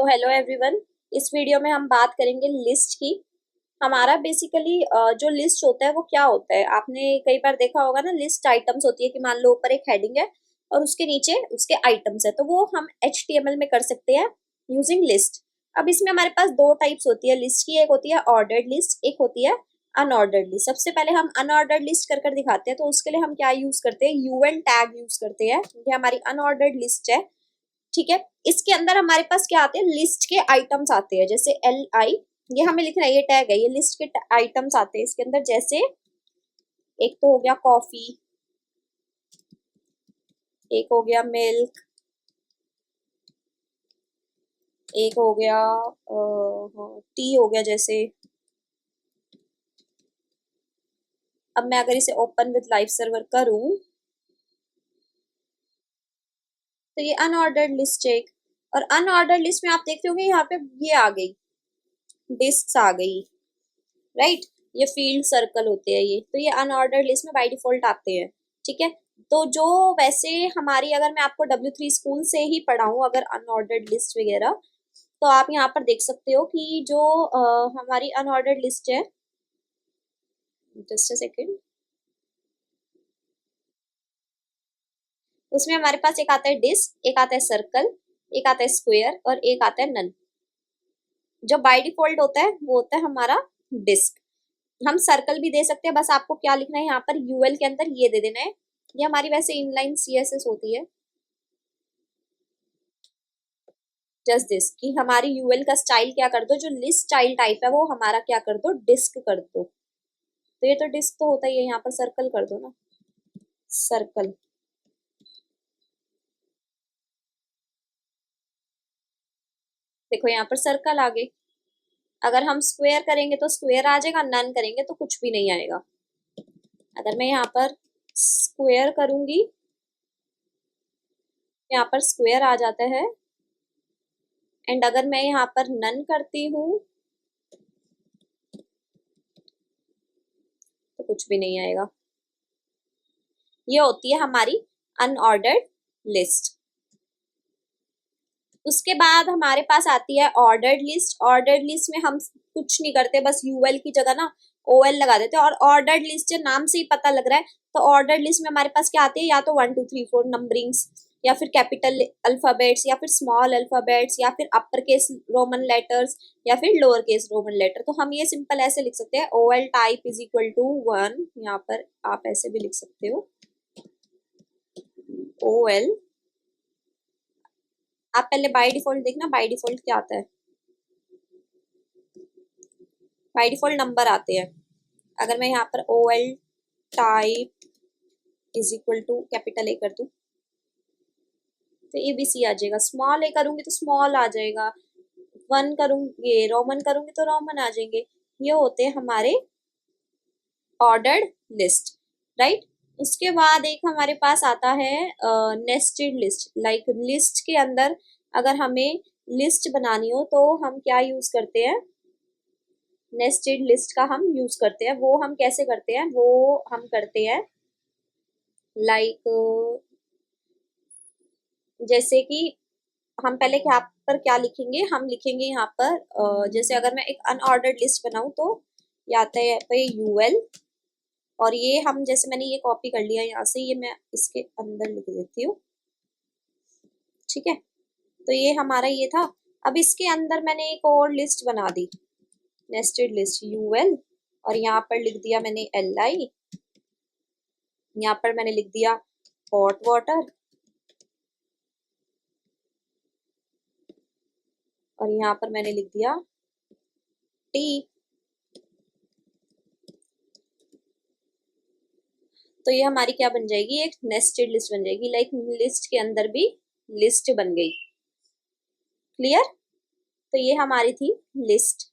Hello everyone. इस video में हम बात करेंगे लिस्ट की। हमारा बेसिकली जो लिस्ट होता है वो क्या होता है, आपने कई बार देखा होगा ना, लिस्ट आइटम्स होती है कि मान लो ऊपर एक हेडिंग है और उसके नीचे उसके आइटम्स है, तो वो हम HTML में कर सकते हैं यूजिंग लिस्ट। अब इसमें हमारे पास दो टाइप्स होती है लिस्ट की, एक होती है ऑर्डर्ड लिस्ट, एक होती है अनऑर्डर्ड लिस्ट। सबसे पहले हम अनऑर्डर्ड लिस्ट कर दिखाते हैं, तो उसके लिए हम क्या यूज करते हैं, यूएल टैग यूज करते हैं, क्योंकि हमारी अनऑर्डर्ड लिस्ट है। ठीक है, इसके अंदर हमारे पास क्या आते हैं, लिस्ट के आइटम्स आते हैं, जैसे LI, ये हमें लिखना है, ये टैग है, ये लिस्ट के आइटम्स आते हैं इसके अंदर। जैसे एक तो हो गया कॉफी, एक हो गया मिल्क, एक हो गया टी हो गया। जैसे अब मैं अगर इसे ओपन विद लाइव सर्वर करूं तो ये अनऑर्डर्ड लिस्ट है एक। और अनऑर्डर्ड लिस्ट में आप देखते होंगे यहाँ पे ये आ गई, डिस्क आ गई, राइट। ये फील्ड सर्कल होते हैं, ये तो ये अनऑर्डर्ड लिस्ट में बाय डिफॉल्ट आते हैं। ठीक है, तो जो वैसे हमारी, अगर मैं आपको W3 स्कूल से ही पढ़ाऊं अगर अनऑर्डर्ड लिस्ट वगैरह, तो आप यहाँ पर देख सकते हो कि जो हमारी अनऑर्डर्ड लिस्ट है, जस्ट अ सेकेंड, उसमें हमारे पास एक आता है डिस्क, एक आता है सर्कल, एक आता है स्क्वायर और एक आता है नन। जो बाय डिफॉल्ट होता है वो होता है हमारा डिस्क। हम सर्कल भी दे सकते हैं, बस आपको क्या लिखना है यहाँ पर, यूएल के अंदर ये दे देना है। ये हमारी वैसे इनलाइन CSS होती है, जस्ट दिस, कि हमारी यूएल का स्टाइल क्या कर दो, जो लिस्ट स्टाइल टाइप है वो हमारा क्या कर दो, डिस्क कर दो। तो ये तो डिस्क तो होता ही है, यहाँ पर सर्कल कर दो ना, सर्कल। देखो यहाँ पर सर्कल आ गए। अगर हम स्क्वायर करेंगे तो स्क्वायर आ जाएगा, नन करेंगे तो कुछ भी नहीं आएगा। अगर मैं यहाँ पर स्क्वायर करूंगी, यहाँ पर स्क्वायर आ जाता है, एंड अगर मैं यहाँ पर नन करती हूँ तो कुछ भी नहीं आएगा। ये होती है हमारी अनऑर्डर्ड लिस्ट। उसके बाद हमारे पास आती है ऑर्डर्ड लिस्ट। ऑर्डर्ड लिस्ट में हम कुछ नहीं करते, बस यूएल की जगह ना OL लगा देते हैं। और ऑर्डर्ड लिस्ट है, नाम से ही पता लग रहा है, तो ऑर्डर्ड लिस्ट में हमारे पास क्या आती है, या तो 1 2 3 4 नंबरिंग्स, या फिर कैपिटल अल्फाबेट्स, या फिर स्मॉल अल्फाबेट्स, या फिर अपर केस रोमन लेटर्स, या फिर लोअर केस रोमन लेटर। तो हम ये सिंपल ऐसे लिख सकते हैं, OL type is equal to 1। यहाँ पर आप ऐसे भी लिख सकते हो, OL। आप पहले बाय डिफॉल्ट देखना, बाय डिफॉल्ट क्या आता है, बाय डिफॉल्ट नंबर आते हैं। अगर मैं यहाँ पर OL type is equal to capital A कर दूं तो ABC आ जाएगा, स्मॉल A करूंगी तो स्मॉल आ जाएगा, 1 करूंगी रोमन करूंगी तो रोमन आ जाएंगे। ये होते हैं हमारे ऑर्डर्ड लिस्ट, राइट। उसके बाद एक हमारे पास आता है नेस्टेड लिस्ट। लाइक लिस्ट के अंदर अगर हमें लिस्ट बनानी हो तो हम क्या यूज करते हैं, नेस्टेड लिस्ट का हम यूज करते हैं। वो हम कैसे करते हैं, वो हम करते हैं लाइक जैसे कि हम पहले यहाँ पर क्या लिखेंगे, हम लिखेंगे यहाँ पर जैसे अगर मैं एक अनऑर्डर्ड लिस्ट बनाऊं तो ये आता है पे UL, और ये हम जैसे मैंने ये कॉपी कर लिया यहाँ से, ये मैं इसके अंदर लिख देती हूँ। ठीक है, तो ये हमारा ये था। अब इसके अंदर मैंने एक और लिस्ट बना दी, नेस्टेड लिस्ट UL, और यहाँ पर लिख दिया मैंने LI, यहाँ पर मैंने लिख दिया हॉट वाटर, और यहाँ पर मैंने लिख दिया टी। तो ये हमारी क्या बन जाएगी, एक नेस्टेड लिस्ट बन जाएगी। लाइक लिस्ट के अंदर भी लिस्ट बन गई। क्लियर। तो ये हमारी थी लिस्ट।